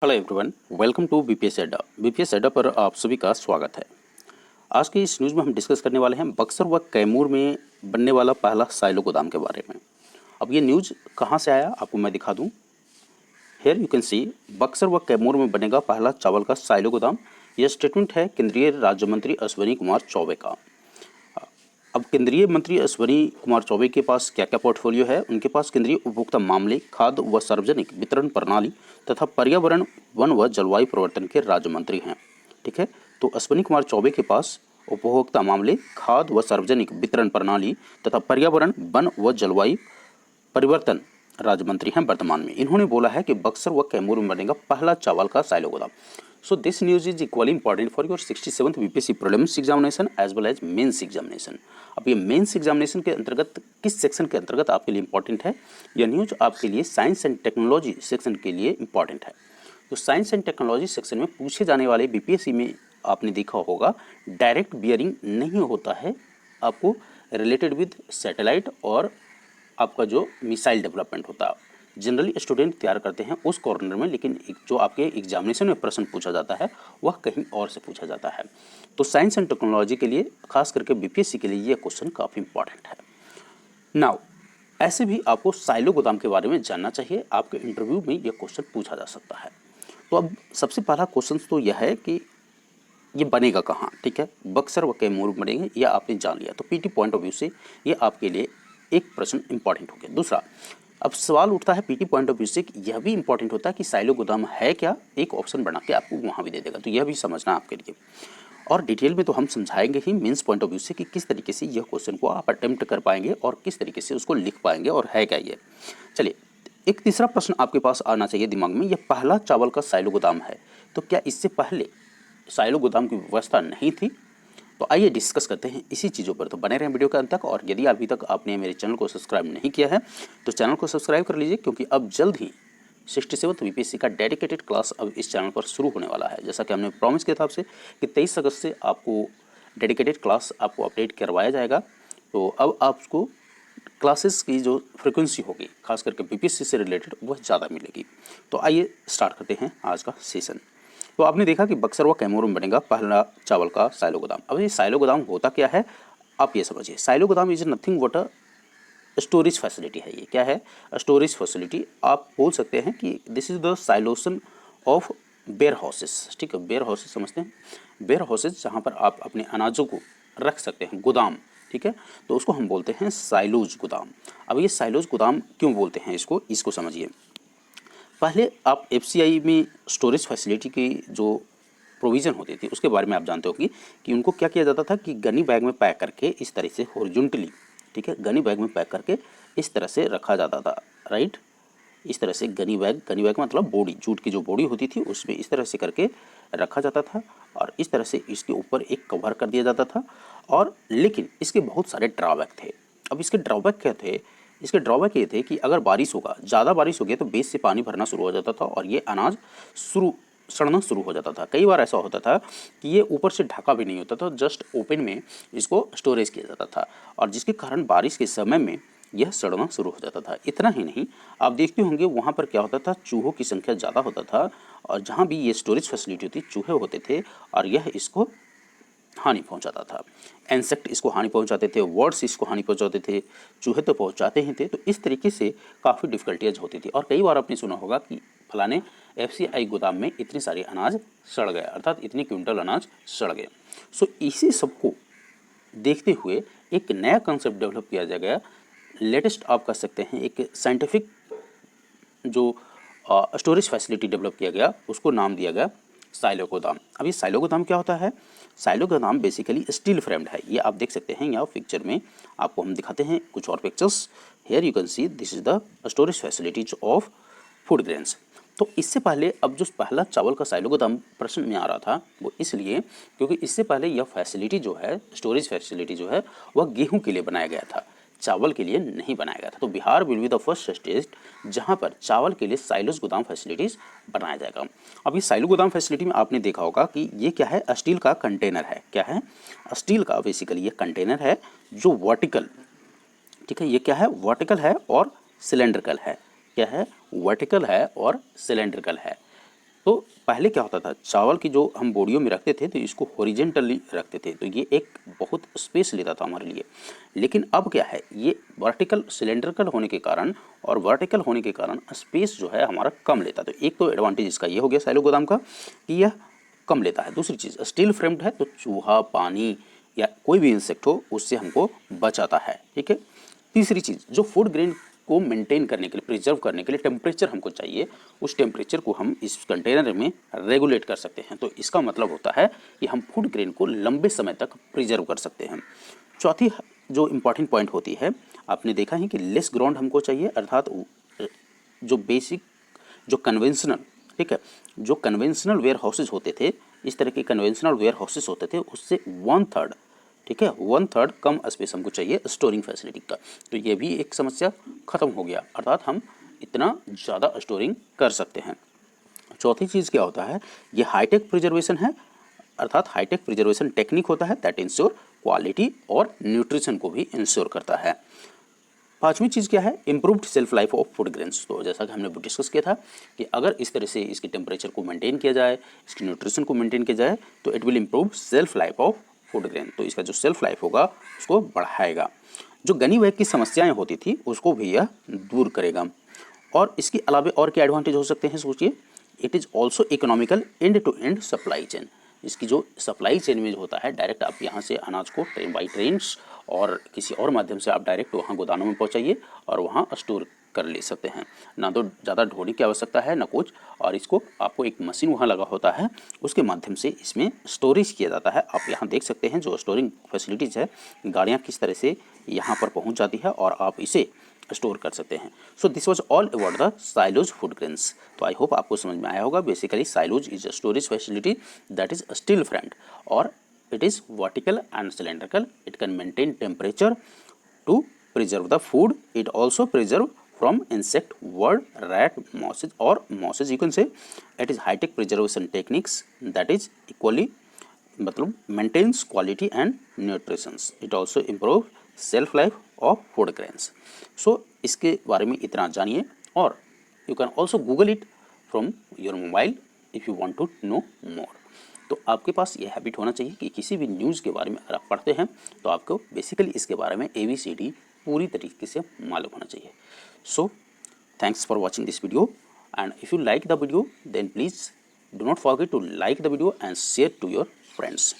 Hello everyone, welcome to BPS Adda. BPS Adda पर आप सभी का स्वागत है। आज के इस न्यूज़ में हम डिस्कस करने वाले हैं बक्सर व कैमूर में बनने वाला पहला साइलो गोदाम के बारे में। अब ये न्यूज़ कहाँ से आया आपको मैं दिखा दूँ। Here you can see Buxar व कैमूर में बनेगा पहला चावल का साइलो गोदाम। यह स्टेटमेंट है केंद्रीय राज्य मंत्री अश्विनी कुमार चौबे का। अब केंद्रीय मंत्री अश्विनी कुमार चौबे के पास क्या क्या पोर्टफोलियो है। उनके पास केंद्रीय उपभोक्ता मामले, खाद्य व सार्वजनिक वितरण प्रणाली तथा पर्यावरण, वन व जलवायु परिवर्तन के राज्य मंत्री हैं। ठीक है, तो अश्विनी कुमार चौबे के पास उपभोक्ता मामले, खाद्य व सार्वजनिक वितरण प्रणाली तथा पर्यावरण, वन व जलवायु परिवर्तन राज्य मंत्री हैं वर्तमान में। इन्होंने बोला है कि बक्सर व कैमूर में बनेगा पहला चावल का साइलो गोदाम। So this news is equally important for your 67th BPSC prelims examination as well as mains examination. अब ये मेंस एग्जामिनेशन के अंतर्गत किस सेक्शन के अंतर्गत आपके लिए इंपॉर्टेंट है? यह न्यूज आपके लिए साइंस एंड टेक्नोलॉजी सेक्शन के लिए इंपॉर्टेंट है। तो साइंस एंड टेक्नोलॉजी सेक्शन में पूछे जाने वाले बीपीएससी में आपने देखा होगा डायरेक्ट बियरिंग नहीं होता है, आपको रिलेटेड विद सैटेलाइट और आपका जो मिसाइल डेवलपमेंट होता है जनरली स्टूडेंट तैयार करते हैं उस कॉर्नर में, लेकिन जो आपके एग्जामिनेशन में प्रश्न पूछा जाता है वह कहीं और से पूछा जाता है। तो साइंस एंड टेक्नोलॉजी के लिए, खास करके बीपीएससी के लिए, यह क्वेश्चन काफ़ी इंपॉर्टेंट है। नाउ ऐसे भी आपको साइलो गोदाम के बारे में जानना चाहिए, आपके इंटरव्यू में यह क्वेश्चन पूछा जा सकता है। तो अब सबसे पहला क्वेश्चन तो यह है कि ये बनेगा कहाँ। ठीक है, बक्सर व कैमूर में बनेंगे, यह आपने जान लिया। तो पीटी पॉइंट ऑफ व्यू से ये आपके लिए एक प्रश्न इंपॉर्टेंट हो गया। दूसरा, अब सवाल उठता है पीटी पॉइंट ऑफ व्यू से, यह भी इंपॉर्टेंट होता है कि साइलो गोदाम है क्या, एक ऑप्शन बना के आपको वहाँ भी दे देगा। तो यह भी समझना आपके लिए, और डिटेल में तो हम समझाएंगे ही मेंस पॉइंट ऑफ व्यू से कि किस तरीके से यह क्वेश्चन को आप अटेम्प्ट कर पाएंगे और किस तरीके से उसको लिख पाएंगे और है क्या ये। चलिए, एक तीसरा प्रश्न आपके पास आना चाहिए दिमाग में, यह पहला चावल का साइलो गोदाम है, तो क्या इससे पहले साइलो गोदाम की व्यवस्था नहीं थी? तो आइए डिस्कस करते हैं इसी चीज़ों पर। तो बने रहें वीडियो के अंत तक, और यदि अभी तक आपने मेरे चैनल को सब्सक्राइब नहीं किया है तो चैनल को सब्सक्राइब कर लीजिए, क्योंकि अब जल्द ही 67th बीपीएससी का डेडिकेटेड क्लास अब इस चैनल पर शुरू होने वाला है। जैसा कि हमने प्रॉमिस किया था आपसे कि 23 अगस्त से आपको डेडिकेटेड क्लास आपको अपडेट करवाया जाएगा। तो अब आपको क्लासेस की जो फ्रिक्वेंसी होगी खास करके बीपीएससी से रिलेटेड वह ज़्यादा मिलेगी। तो आइए स्टार्ट करते हैं आज का सेशन। तो आपने देखा कि बक्सर व कैमूर में बनेगा पहला चावल का साइलो गोदाम। अब ये साइलो गोदाम होता क्या है आप ये समझिए। साइलो गोदाम is nothing but a storage facility है। ये क्या है? Storage facility. आप बोल सकते हैं कि this is the silos of warehouses. ठीक है, बेयर हाउसेस समझते हैं, बेयर हाउसेस जहाँ पर आप अपने अनाजों को रख सकते हैं, गोदाम। ठीक है, तो उसको हम बोलते हैं साइलोज गोदाम। अब ये साइलोज गोदाम क्यों बोलते हैं इसको समझिए। पहले आप एफसीआई में स्टोरेज फैसिलिटी की जो प्रोविज़न होती थी उसके बारे में आप जानते होंगे कि उनको क्या किया जाता था कि गनी बैग में पैक करके इस तरह से हॉरिजॉन्टली, ठीक है, गनी बैग में पैक करके इस तरह से रखा जाता था। राइट, इस तरह से गनी बैग मतलब बॉडी, जूट की जो बॉडी होती थी उसमें इस तरह से करके रखा जाता था, और इस तरह से इसके ऊपर एक कवर कर दिया जाता था। और लेकिन इसके बहुत सारे ड्रॉबैक थे। अब इसके ड्रॉबैक क्या थे? इसके ड्रॉबैक ये थे कि अगर बारिश होगा, ज़्यादा बारिश हो गई तो बेस से पानी भरना शुरू हो जाता था और ये अनाज सड़ना शुरू हो जाता था। कई बार ऐसा होता था कि ये ऊपर से ढका भी नहीं होता था, जस्ट ओपन में इसको स्टोरेज किया जाता था, और जिसके कारण बारिश के समय में यह सड़ना शुरू हो जाता था। इतना ही नहीं, आप देखते होंगे वहाँ पर क्या होता था, चूहों की संख्या ज़्यादा होता था, और जहाँ भी ये स्टोरेज फैसिलिटी होती चूहे होते थे और यह इसको हानि पहुंचाता था। इंसेक्ट इसको हानि पहुंचाते थे, वर्ड्स इसको हानि पहुंचाते थे, चूहे तो पहुंचाते ही थे। तो इस तरीके से काफ़ी डिफ़िकल्टीज होती थी, और कई बार आपने सुना होगा कि फलाने एफसीआई गोदाम में इतनी सारी अनाज सड़ गया, अर्थात इतनी क्विंटल अनाज सड़ गया। सो इसी सबको देखते हुए एक नया कंसेप्ट डेवलप किया जा गया। लेटेस्ट आप कह सकते हैं एक साइंटिफिक जो स्टोरेज फैसिलिटी डेवलप किया गया, उसको नाम दिया गया साइलो गोदाम। अब ये साइलो गोदाम क्या होता है? साइलो गोदाम बेसिकली स्टील फ्रेम्ड है। ये आप देख सकते हैं यहाँ पिक्चर में, आपको हम दिखाते हैं कुछ और pictures. Here you can see this is the storage facilities of food grains. तो इससे पहले अब जो पहला चावल का साइलो गोदाम प्रश्न में आ रहा था वो इसलिए क्योंकि इससे पहले यह फैसिलिटी जो है, स्टोरेज फैसिलिटी जो है, वह गेहूं के लिए बनाया गया था, चावल के लिए नहीं बनाया गया था। तो Bihar will be the first state जहां पर चावल के लिए साइलोज गोदाम फैसिलिटीज़ बनाया जाएगा। अब ये साइलो गोदाम फैसिलिटी में आपने देखा होगा कि ये क्या है, स्टील का कंटेनर है। क्या है? स्टील का बेसिकली ये कंटेनर है जो वर्टिकल, ठीक है, ये क्या है, वर्टिकल है और सिलेंड्रिकल है। क्या है? वर्टिकल है और सिलेंड्रिकल है। तो पहले क्या होता था, चावल की जो हम बोरियों में रखते थे तो इसको हॉरिजेंटली रखते थे, तो ये एक बहुत स्पेस लेता था हमारे लिए। लेकिन अब क्या है, ये वर्टिकल सिलेंड्रिकल होने के कारण और वर्टिकल होने के कारण स्पेस जो है हमारा कम लेता है। तो एक तो एडवांटेज इसका ये हो गया साइलो गोदाम का कि यह कम लेता है। दूसरी चीज़, स्टील फ्रेम्ड है तो चूहा, पानी या कोई भी इंसेक्ट हो उससे हमको बचाता है, ठीक है। तीसरी चीज़, जो फूड ग्रेन को मेंटेन करने के लिए, प्रिजर्व करने के लिए टेम्परेचर हमको चाहिए, उस टेम्परेचर को हम इस कंटेनर में रेगुलेट कर सकते हैं। तो इसका मतलब होता है कि हम फूड ग्रेन को लंबे समय तक प्रिजर्व कर सकते हैं। चौथी जो इम्पॉर्टेंट पॉइंट होती है, आपने देखा है कि लेस ग्राउंड हमको चाहिए, अर्थात जो बेसिक, जो कन्वेंशनल, ठीक है, जो कन्वेंशनल वेयर हाउसेज होते थे, इस तरह के कन्वेंशनल वेयर हाउसेज होते थे, उससे 1/3, ठीक है, 1/3 कम स्पेस हमको चाहिए स्टोरिंग फैसिलिटी का। तो ये भी एक समस्या खत्म हो गया, अर्थात हम इतना ज़्यादा स्टोरिंग कर सकते हैं। चौथी चीज़ क्या होता है, ये हाईटेक प्रिजर्वेशन है, अर्थात हाईटेक प्रिजर्वेशन टेक्निक होता है दैट इंश्योर क्वालिटी और न्यूट्रिशन को भी इंश्योर करता है। पांचवी चीज़ क्या है, improved self life of food grains. तो जैसा कि हमने डिस्कस किया था कि अगर इस तरह से इसके टेम्परेचर को मेंटेन किया जाए, इसकी न्यूट्रिशन को मेंटेन किया जाए, तो it will improve self life of food grain. तो इसका जो सेल्फ लाइफ होगा उसको बढ़ाएगा। जो गनी बैग की समस्याएं होती थी उसको भी यह दूर करेगा। और इसके अलावा और क्या एडवांटेज हो सकते हैं, सोचिए। It is also economical end to end supply chain. इसकी जो सप्लाई चेन में जो होता है, डायरेक्ट आप यहाँ से अनाज को बाई ट्रेन्स और किसी और माध्यम से आप डायरेक्ट वहाँ गोदामों में पहुँचाइए और वहाँ स्टोर कर ले सकते हैं। ना तो ज़्यादा ढोने की आवश्यकता है ना कुछ, और इसको आपको एक मशीन वहाँ लगा होता है, उसके माध्यम से इसमें स्टोरेज किया जाता है। आप यहाँ देख सकते हैं जो स्टोरिंग फैसिलिटीज़ है, गाड़ियाँ किस तरह से यहाँ पर पहुँच जाती है और आप इसे स्टोर कर सकते हैं। So this was all about the silos food grains. तो आई होप आपको समझ में आया होगा। Basically silos is a storage facility that is steel framed और it is vertical and cylindrical. It can maintain temperature to preserve the food. It also preserve from insect, worm, rat, mosses or mosses you can say. It is high-tech preservation techniques that is equally मतलब maintains quality and nutrition. It also improve self life of food grains. So इसके बारे में इतना जानिए और you can also Google it from your mobile if you want to know more. तो आपके पास ये हैबिट होना चाहिए कि किसी भी न्यूज़ के बारे में अगर आप पढ़ते हैं तो आपको बेसिकली इसके बारे में ABCD पूरी तरीके से मालूम होना चाहिए। So thanks for watching this video and if you like the video then please do not forget to like the video and share to your friends.